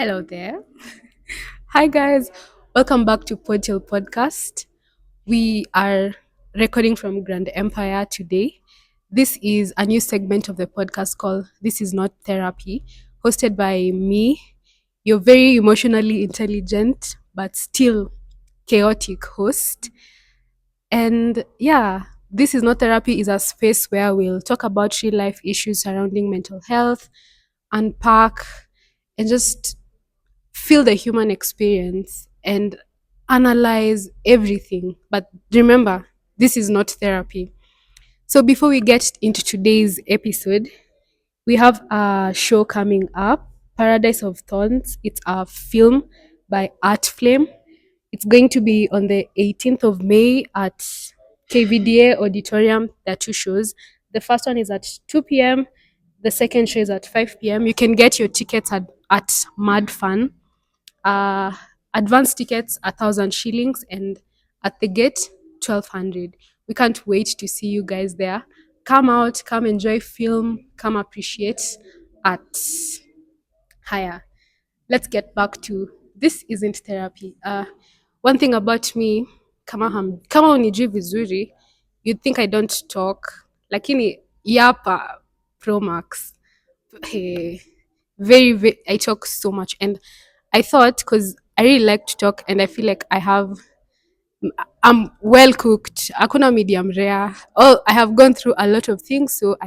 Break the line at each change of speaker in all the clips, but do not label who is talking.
Hello there. Hi, guys. Welcome back to Portal Podcast. We are recording from Grand Empire today. This is a new segment of the podcast called This Is Not Therapy, hosted by me, your very emotionally intelligent but still chaotic host. And yeah, This Is Not Therapy is a space where we'll talk about real life issues surrounding mental health, unpack, and just feel the human experience and analyze everything. But remember, this is not therapy. So before we get into today's episode, we have a show coming up, Paradise of Thorns. It's a film by Art Flame. It's going to be on the 18th of May at KVDA Auditorium. There are two shows. The first one is at 2 p.m. The second show is at 5 p.m. You can get your tickets at Mad Fun. uh advance tickets 1,000 shillings, and at the gate 1,200. We can't wait to see you guys there. Come out, come enjoy film, come appreciate at higher. Let's get back to This Isn't Therapy. One thing about me, kama unijui vizuri, you'd think I don't talk, lakini yapa pro max. Hey, very, I talk so much. And I thought, because I really like to talk and I feel like I'm well cooked, akuna medium rare. Oh, I have gone through a lot of things, so I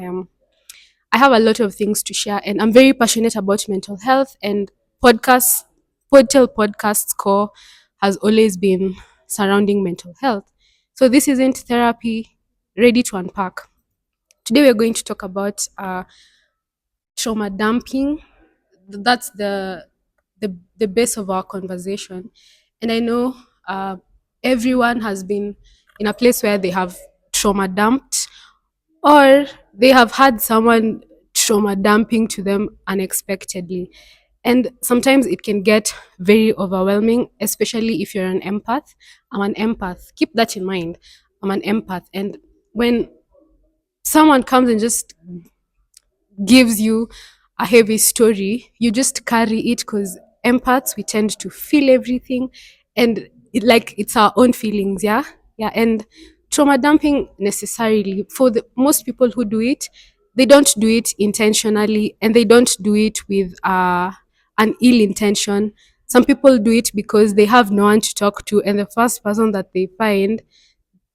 have a lot of things to share, and I'm very passionate about mental health. And podcast Podtail Podcast's core has always been surrounding mental health. So this isn't therapy. Ready to unpack. Today we're going to talk about trauma dumping. That's the base of our conversation. And I know everyone has been in a place where they have trauma dumped, or they have had someone trauma dumping to them unexpectedly. And sometimes it can get very overwhelming, especially if you're an empath. I'm an empath. Keep that in mind. I'm an empath. And when someone comes and just gives you a heavy story, you just carry it, because empaths, we tend to feel everything, and like it's our own feelings. Yeah. Yeah. And trauma dumping, necessarily, for the most people who do it, they don't do it intentionally, and they don't do it with an ill intention. Some people do it because they have no one to talk to, and the first person that they find,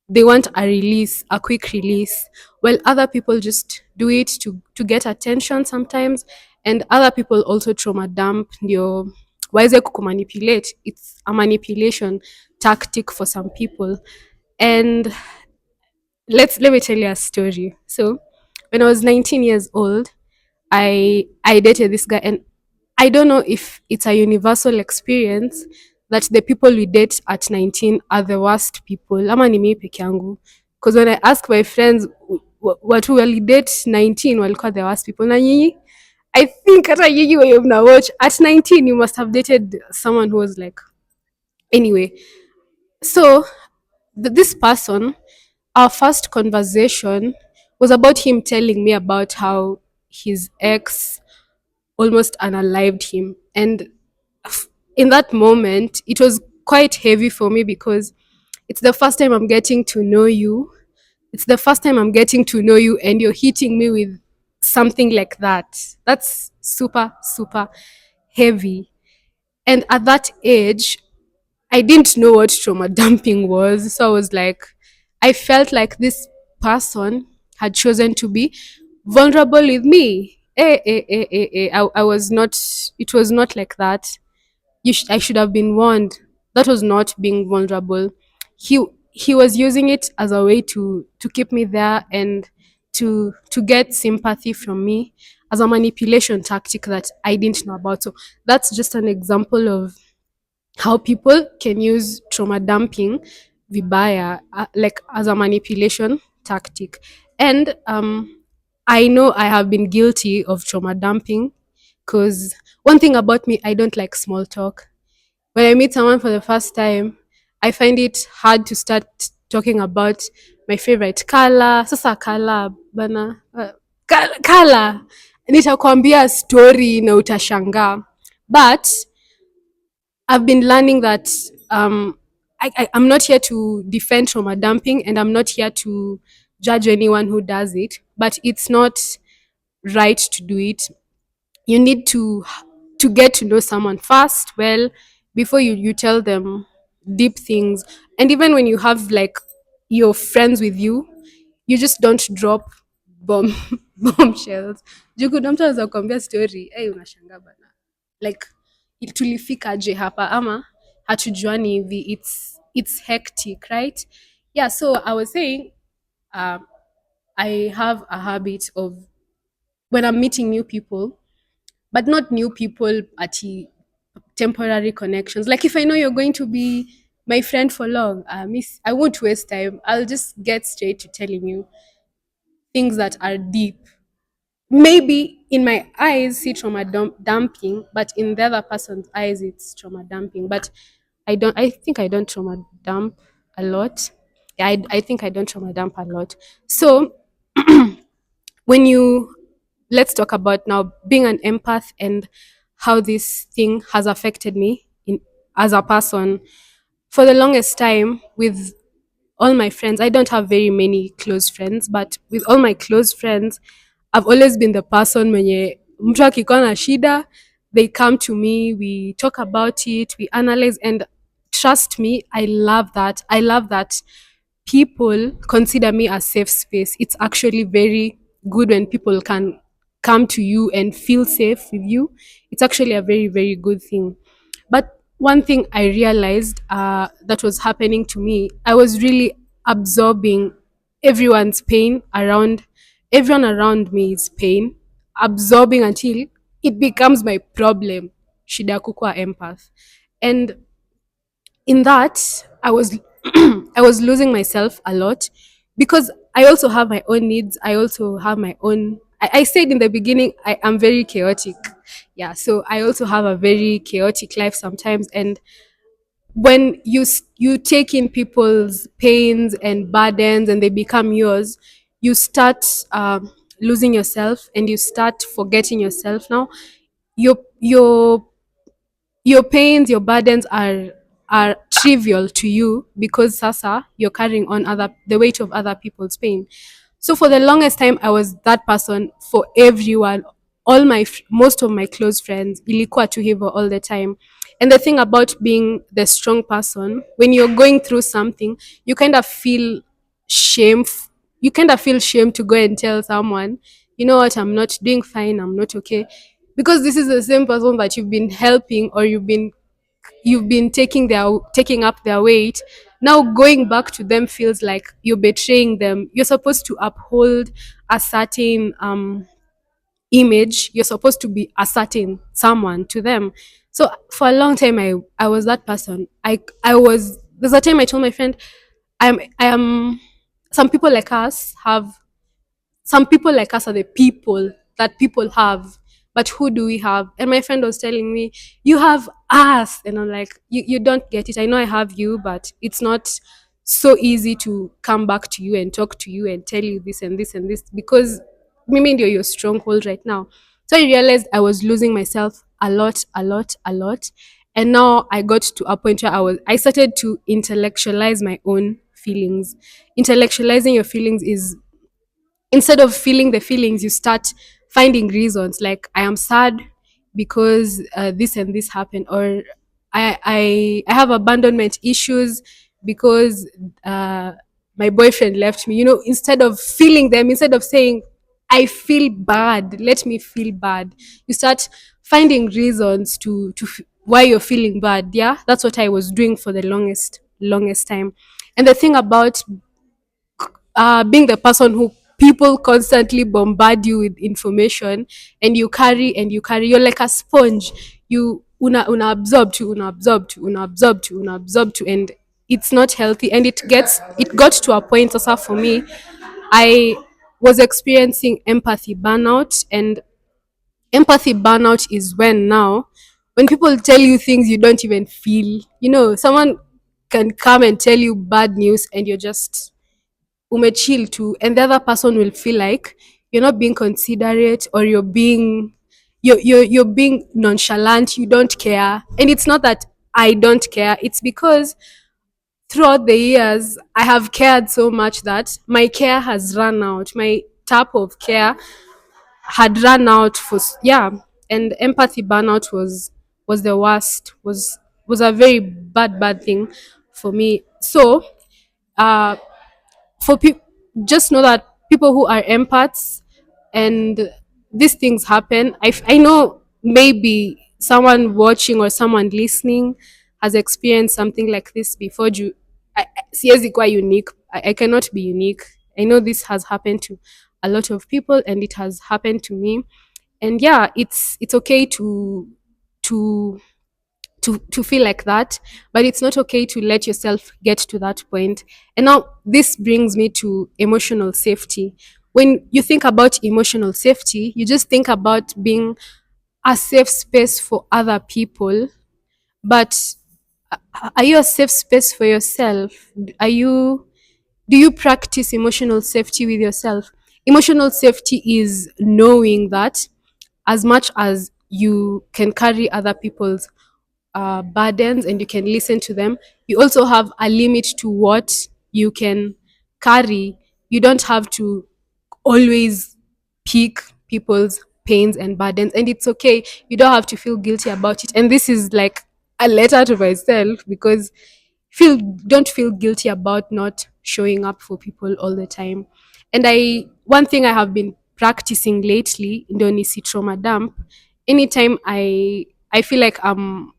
they want a release, a quick release. Well, other people just do it to get attention sometimes, and other people also trauma dump ndio waweze kukumanipulate. It's a manipulation tactic for some people. And let me tell you a story. So when I was 19 years old, I dated this guy, and I don't know if it's a universal experience that the people we date at 19 are the worst people. Ama ni mimi peke yangu. Because when I ask my friends watu walidate 19 walikuwa the worst people. Na nyinyi, I think hata nyinyi wenye mna watch at 19 you must have dated someone who was like, anyway. So this person, our first conversation was about him telling me about how his ex almost unalived him. And in that moment, it was quite heavy for me, because it's the first time I'm getting to know you. It's the first time I'm getting to know you, and you're hitting me with something like that. That's super, super heavy. And at that age, I didn't know what trauma dumping was. So I was like, I felt like this person had chosen to be vulnerable with me. I was not, it was not like that. I should have been warned. That was not being vulnerable. He was using it as a way to keep me there, and to get sympathy from me, as a manipulation tactic that I didn't know about. So that's just an example of how people can use trauma dumping vibaya, like as a manipulation tactic. And I know I have been guilty of trauma dumping, because one thing about me, I don't like small talk. When I meet someone for the first time, I find it hard to start talking about my favorite color. Sasa color bana, color nitakwambia story na utashangaa. But I've been learning that I'm not here to defend trauma dumping, and I'm not here to judge anyone who does it, but it's not right to do it. You need to get to know someone first well before you tell them deep things. And even when you have like your friends with you, you just don't drop bomb bombshells. Juu kuna mtu anaweza kuambia story unashangaa bana, like tulifikaje hapa ama hatujuani hivi. It's hectic, right? Yeah, so I was saying, um, I have a habit of, when I'm meeting new people, but not new people at temporary connections. Like if I know you're going to be my friend for long, miss, I won't waste time. I'll just get straight to telling you things that are deep. Maybe in my eyes, see trauma dumping, but in the other person's eyes, it's trauma dumping. But I don't. I think I don't trauma dump a lot. Yeah, I think I don't trauma dump a lot. So when you let's talk about now being an empath and how this thing has affected me in as a person. For the longest time, with all my friends, I don't have very many close friends, but with all my close friends, I've always been the person mwenye mtu akikuwa na shida, they come to me, we talk about it, we analyze, and trust me, I love that people consider me a safe space. It's actually very good when people can come to you and feel safe with you. It's actually a very, very good thing. But one thing I realized that was happening to me, I was really absorbing everyone's pain around, everyone around me is pain, absorbing until it becomes my problem. Shida kukua empath. And in that I was I was losing myself a lot because I also have my own needs. I also have my own, I said in the beginning I am very chaotic. Yeah, so I also have a very chaotic life sometimes. And when you take in people's pains and burdens and they become yours, you start losing yourself and you start forgetting yourself. Now your your pains, your burdens are trivial to you because sasa you're carrying on other the weight of other people's pain. So for the longest time, I was that person for everyone. Most of my close friends, ilikuwa tu hivyo all the time. And the thing about being the strong person, when you're going through something, you kind of feel shame. You kind of feel shame to go and tell someone, you know what, I'm not doing fine, I'm not okay, because this is the same person that you've been helping, or you've been taking up their weight. Now going back to them feels like you're betraying them. You're supposed to uphold a certain image. You're supposed to be a certain someone to them. So for a long time, I was that person. I was There's a time I told my friend, I am some people like us have some people like us are the people that people have, but who do we have? And my friend was telling me, you have us. And I'm like, you don't get it. I know I have you, but it's not so easy to come back to you and talk to you and tell you this and this and this, because maybe you're your stronghold right now. So I realized I was losing myself a lot, a lot, a lot. And now I got to a point where I started to intellectualize my own feelings. Intellectualizing your feelings is, instead of feeling the feelings, you start finding reasons, like I am sad because this and this happened, or I have abandonment issues because my boyfriend left me. Instead of feeling them, instead of saying I feel bad, let me feel bad, you start finding reasons why you're feeling bad. Yeah, that's what I was doing for the longest time. And the thing about being the person who people constantly bombard you with information, and you carry, you're like a sponge. You una absorb to una absorb to una absorb to una absorb to, and it's not healthy. And it got to a point also for me. I was experiencing empathy burnout. And empathy burnout is when people tell you things you don't even feel. Someone can come and tell you bad news and you're just umechill too, and the other person will feel like you're not being considerate, or you're being nonchalant, you don't care. And it's not that I don't care. It's because throughout the years I have cared so much that my care has run out. My tap of care had run out yeah, and empathy burnout was the worst, was a very bad thing for me. So uh for people, just know that people who are empaths and these things happen. I know maybe someone watching or someone listening has experienced something like this before. Siwezi kuwa unique. I cannot be unique. I know this has happened to a lot of people and it has happened to me. And yeah, it's okay to to feel like that, but it's not okay to let yourself get to that point. And now this brings me to emotional safety. When you think about emotional safety, you just think about being a safe space for other people, but are you a safe space for yourself? Are you, do you practice emotional safety with yourself? Emotional safety is knowing that as much as you can carry other people's burdens and you can listen to them, you also have a limit to what you can carry. You don't have to always pick people's pains and burdens, and it's okay. You don't have to feel guilty about it. And this is like a letter to myself, because don't feel guilty about not showing up for people all the time. And I one thing I have been practicing lately, Indonesi trauma dump. Anytime I feel like I'm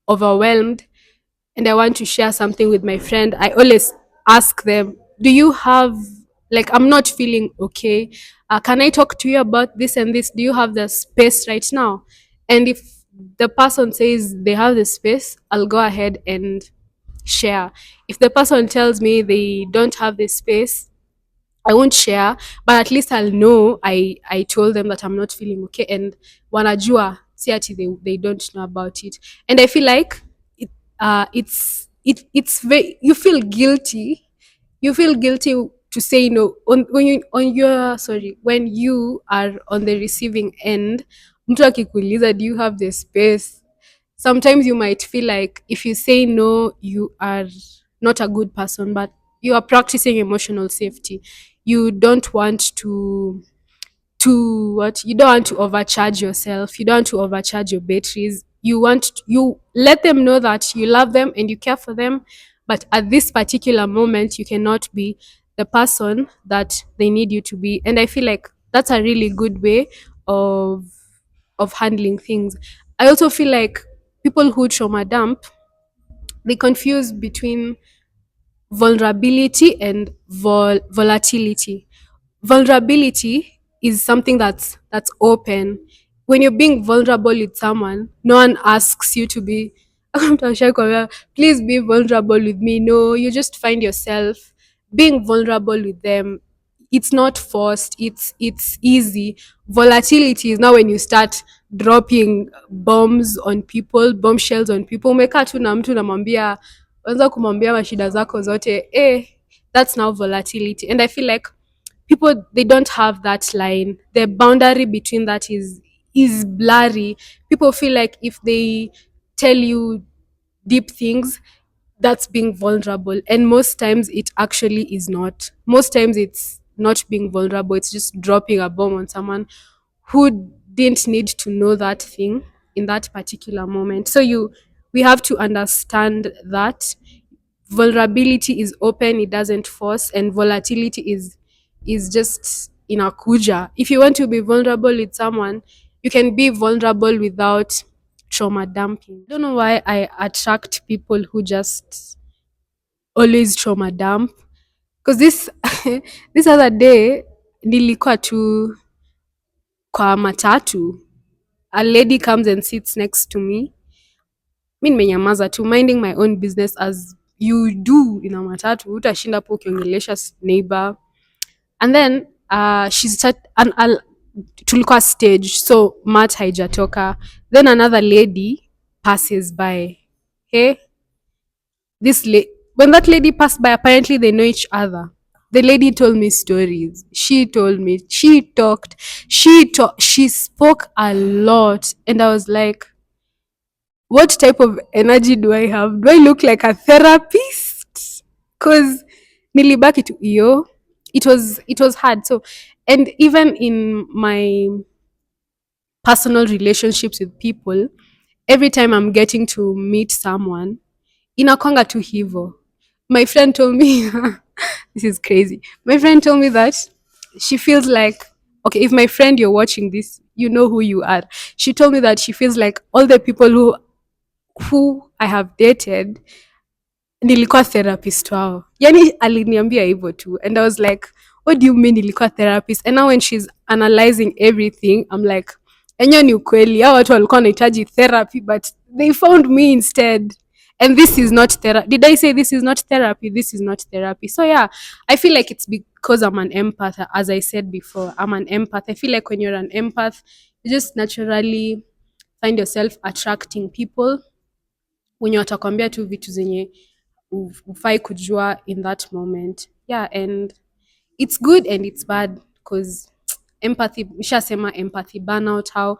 overwhelmed and I want to share something with my friend, I always ask them, do you have, like, I'm not feeling okay. Can I talk to you about this and this? Do you have the space right now? And if the person says they have the space, I'll go ahead and share. If the person tells me they don't have the space, I won't share, but at least I'll know I told them that I'm not feeling okay, and wanajua si ati they don't know about it. And I feel like it's very, you feel guilty. You feel guilty to say no when you on your sorry, when you are on the receiving end. Mtu akikuuliza, do you have the space? Sometimes you might feel like if you say no, you are not a good person, but you are practicing emotional safety. You don't want to what, you don't want to overcharge yourself, you don't want to overcharge your batteries. You let them know that you love them and you care for them, but at this particular moment you cannot be the person that they need you to be. And I feel like that's a really good way of handling things. I also feel like people who trauma dump, they confuse between vulnerability and volatility. Vulnerability is something that's open. When you're being vulnerable with someone, no one asks you to be please be vulnerable with me. No, you just find yourself being vulnerable with them. It's not forced, it's easy. Volatility is now when you start dropping bombs on people, bombshells on people. Umekaa tu na mtu namwambia, anza kumwambia mashida zako zote, that's now volatility. And I feel like people, they don't have that line. The boundary between that is blurry. People feel like if they tell you deep things, that's being vulnerable, and most times it actually is not. Most times it's not being vulnerable, it's just dropping a bomb on someone who didn't need to know that thing in that particular moment. So we have to understand that vulnerability is open, it doesn't force, and volatility is just inakuja. If you want to be vulnerable with someone, you can be vulnerable without trauma dumping. I don't know why I attract people who just always trauma dump, because this this other day nilikuwa tu kwa matatu, a lady comes and sits next to me. Mi nimenyamaza tu, minding my own business as you do in a matatu. Utashinda hapo ukiongelesha neighbor. And then tulikuwa stage, so mat haijatoka. Then another lady passes by. Hey, when that lady passed by, apparently they know each other. The lady told me stories. She told me, she talked, she spoke a lot, and I was like, what type of energy do I have? Do I look like a therapist? Because nilibaki to iyo. It was hard. So, and even in my personal relationships with people, every time I'm getting to meet someone, inakwanga tu hivo. My friend told me, this is crazy. My friend told me that she feels like, okay, if my friend you're watching this, you know who you are. She told me that she feels like all the people who I have dated nilikuwa therapist wao. Yani aliniambia hivyo tu. And I was like, what do you mean nilikuwa therapist? And now when she's analyzing everything, I'm like, enyewe ni ukweli. Hao watu walikuwa wanahitaji therapy, but they found me instead. And this is not therapy. Did I say this is not therapy? This is not therapy. So yeah, I feel like it's because I'm an empath. As I said before, I'm an empath. I feel like when you're an empath, you just naturally find yourself attracting people wenye watakwambia tu vitu zenye ufai kujua in that moment. Yeah, and it's good and it's bad because empathy, nishasema empathy burnout, how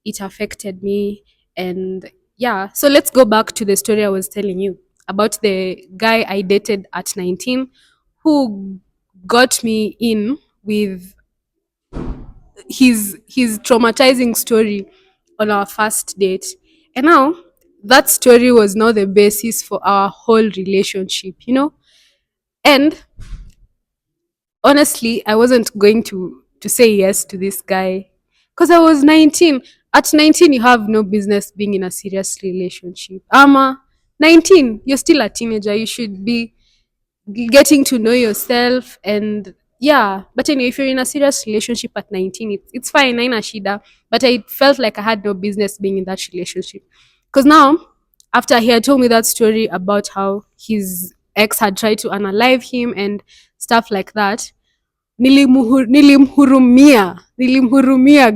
it affected me. And yeah, so let's go back to the story I was telling you about the guy I dated at 19 who got me in with his traumatizing story on our first date. And now that story was now the basis for our whole relationship, you know? And honestly, I wasn't going to say yes to this guy because I was 19. At 19, you have no business being in a serious relationship. Ama 19, you're still a teenager. You should be getting to know yourself. And yeah, but anyway, if you're in a serious relationship at 19, it's fine, naina shida. But I felt like I had no business being in that relationship because now, after he had told me that story about how his ex had tried to unalive him and stuff like that, nilimhurumia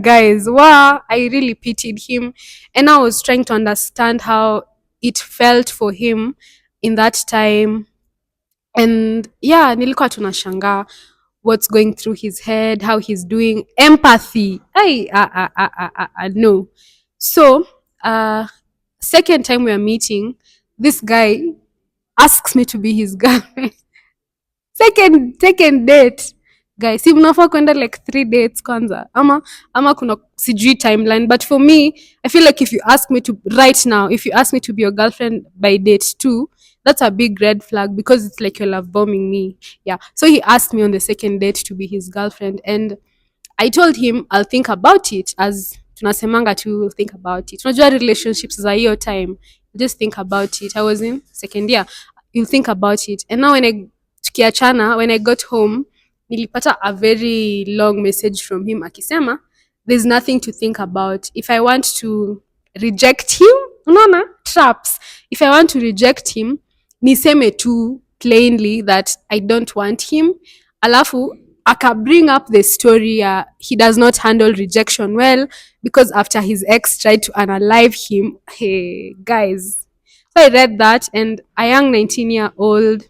guys. Wow, I really pitied him. And I was trying to understand how it felt for him in that time. And yeah, nilikuwa tunashangaa what's going through his head, how he's doing. Empathy. No. So, second time we are meeting, this guy asks me to be his girlfriend. Second date. Guys, si mnafaa kwenda like 3 dates kwanza. Ama kuna sijui timeline. But for me, I feel like if you ask me to right now, if you ask me to be your girlfriend by date 2, that's a big red flag because it's like you're love bombing me. Yeah. So he asked me on the second date to be his girlfriend, and I told him I'll think about it, as tunasemanga tu will think about it. Unajua relationships za hiyo time. Just think about it. I was in second year. You'll think about it. And now tukiachana, when I got home, nilipata a very long message from him akisema, there's nothing to think about. If I want to reject him, unaona, traps. If I want to reject him, niseme tu plainly that I don't want him. Alafu aka bring up the story, he does not handle rejection well because after his ex tried to unalive him. Hey guys, so I read that, and a young 19-year-old,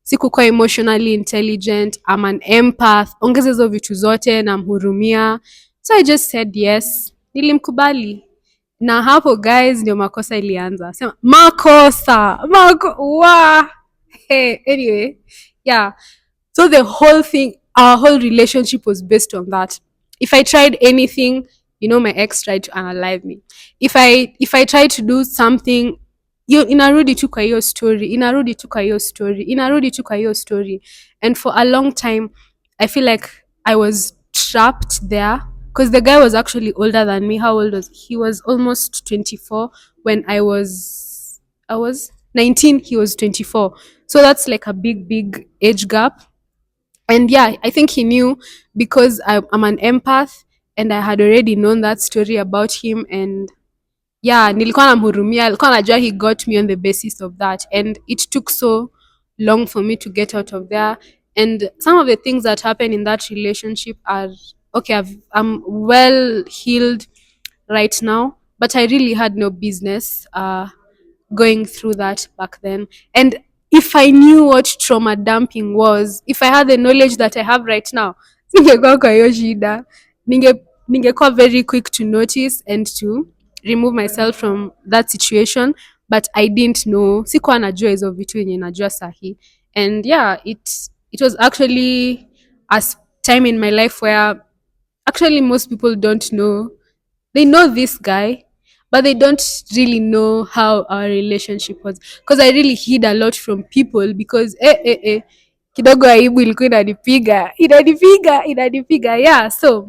sikukuwa emotionally intelligent, I'm an empath, ongeza hizo vitu zote na mhurumia. So I just said yes, nilimkubali. Na hapo guys ndio makosa ilianza. Sema wa hey, anyway, yeah. So the whole thing, our whole relationship was based on that. If I tried anything, my ex tried to unalive me. If I tried to do something, inarudi tu kwa hiyo story. And for a long time, I feel like I was trapped there because the guy was actually older than me. How old was he? He was almost 24 when I was 19. He was 24, so that's like a big age gap. And yeah, I think he knew because I'm an empath and I had already known that story about him. And yeah, nilikuwa namhurumia, alikuwa anajua he got me on the basis of that, and it took so long for me to get out of there. And some of the things that happened in that relationship are okay. I'm well healed right now, but I really had no business going through that back then. And if I knew what trauma dumping was, if I had the knowledge that I have right now, singekuwa kwa hiyo shida. ningekuwa very quick to notice and to remove myself from that situation, but I didn't know, sikuwa najua hizo vitu yenye najua sahi. And yeah, it was actually time in my life where actually most people don't know. They know this guy, but they don't really know how our relationship was, because I really hid a lot from people because kidogo aibu ilikuwa inanipiga, yeah. So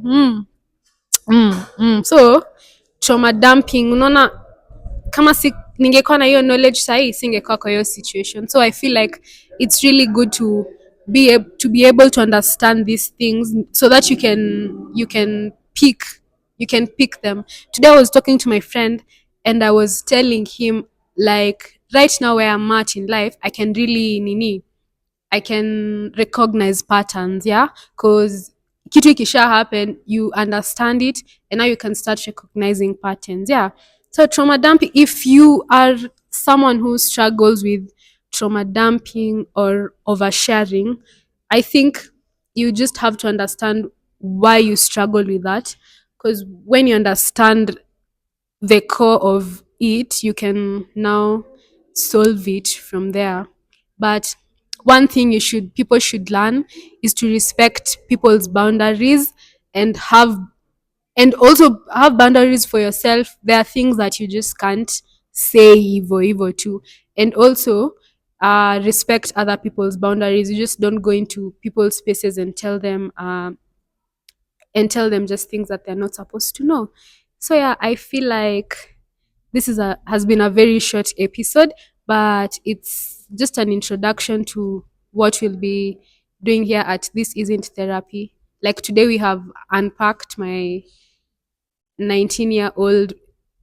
so trauma dumping, unaona, kama si ningekuwa na hiyo knowledge sahi singekuwa kwa hiyo situation. So I feel like it's really good to be able to understand these things so that you can pick them. Today I was talking to my friend and I was telling him, like, right now where I'm at in life, I can really I can recognize patterns, yeah, because kitu ikisha happen, you understand it, and now you can start recognizing patterns, yeah. So trauma dumping, if you are someone who struggles with trauma dumping or oversharing, I think you just have to understand why you struggle with that, because when you understand the core of it, you can now solve it from there. But one thing people should learn is to respect people's boundaries and also have boundaries for yourself. There are things that you just can't say evil too. And also respect other people's boundaries. You just don't go into people's spaces and tell them just things that they're not supposed to know. So yeah, I feel like this has been a very short episode, but it's just an introduction to what we'll be doing here at This Isn't Therapy. Like today, we have unpacked my 19-year-old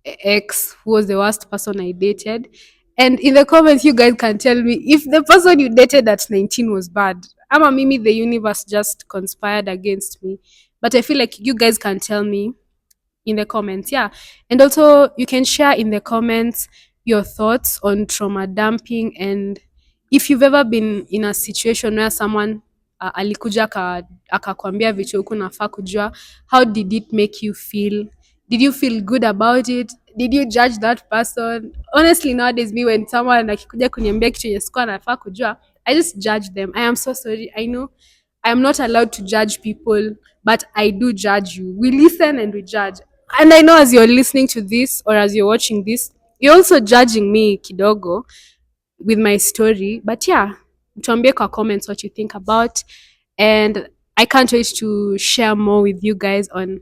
ex who was the worst person I dated. And in the comments, you guys can tell me if the person you dated at 19 was bad. Ama mimi, the universe just conspired against me. But I feel like you guys can tell me in the comments, yeah. And also you can share in the comments your thoughts on trauma dumping, and if you've ever been in a situation where someone alikuja akakwambia vitu huku nafaa kujua, how did it make you feel? Did you feel good about it? Did you judge that person? Honestly, nowadays, me, when someone akikuja kuniambia kitu yenye sikuwa nafaa kujua, I just judge them. I am so sorry. I know I am not allowed to judge people, but I do judge you. We listen and we judge. And I know as you're listening to this or as you're watching this, you're also judging me kidogo with my story. But yeah, tuambie kwa comments what you think about. And I can't wait to share more with you guys on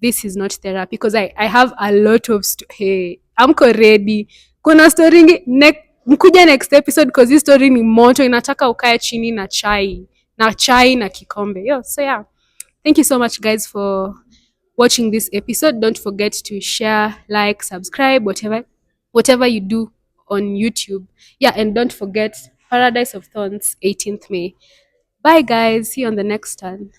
This Is Not Therapy, because I have a lot of hey, amko ready. Kuna story mkuja next episode, because this story ni moto, inataka ukae chini na chai na kikombe. Yo, so yeah. Thank you so much, guys, for watching this episode. Don't forget to share, like, subscribe, whatever you do on YouTube. Yeah, and don't forget Paradise of Thorns, 18th May. Bye, guys. See you on the next one.